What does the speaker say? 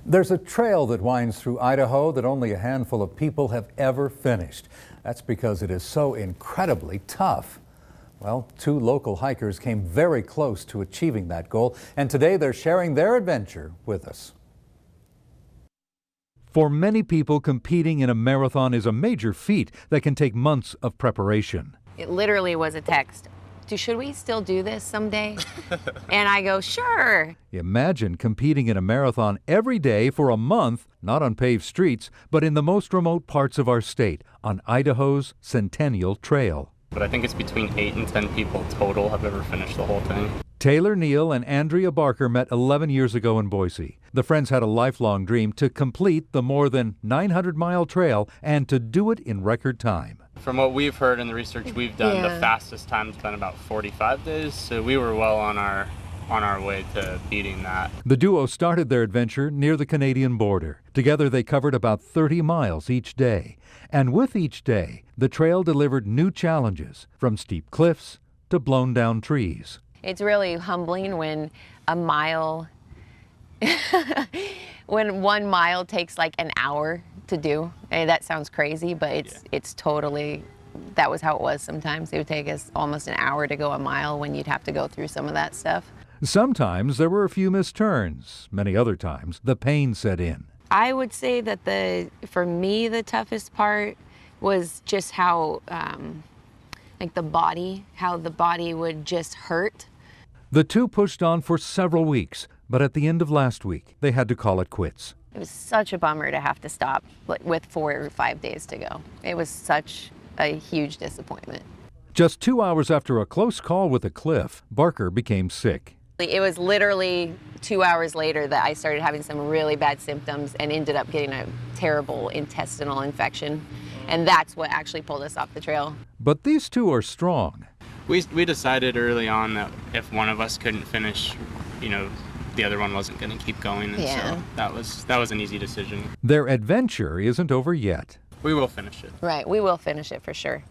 There's a trail that winds through Idaho that only a handful of people have ever finished. That's because it is so incredibly tough. Well, two local hikers came very close to achieving that goal, and today they're sharing their adventure with us. For many people, competing in a marathon is a major feat that can take months of preparation. It literally was a text. Should we still do this someday? And I go, sure. Imagine competing in a marathon every day for a month, not on paved streets, but in the most remote parts of our state, on Idaho's Centennial Trail. But I think it's between 8 and 10 people total have ever finished the whole thing. Taylor Neal and Andrea Barker met 11 years ago in Boise. The friends had a lifelong dream to complete the more than 900-mile trail and to do it in record time. From what we've heard and the research we've done, the fastest time's been about 45 days, so we were well on our way to beating that. The duo started their adventure near the Canadian border. Together they covered about 30 miles each day. And with each day, the trail delivered new challenges, from steep cliffs to blown down trees. It's really humbling when a mile, when 1 mile takes like an hour to do. And that sounds crazy, but it's totally, that was how it was sometimes. It would take us almost an hour to go a mile when you'd have to go through some of that stuff. Sometimes there were a few missed turns. Many other times, the pain set in. I would say that for me, the toughest part was just how, like how the body would just hurt. The two pushed on for several weeks, but at the end of last week, they had to call it quits. It was such a bummer to have to stop with 4 or 5 days to go. It was such a huge disappointment. Just 2 hours after a close call with a cliff, Barker became sick. It was literally 2 hours later that I started having some really bad symptoms and ended up getting a terrible intestinal infection. And that's what actually pulled us off the trail. But these two are strong. We decided early on that if one of us couldn't finish, the other one wasn't going to keep going, and so that was an easy decision. Their adventure isn't over yet. We will finish it. Right, we will finish it for sure.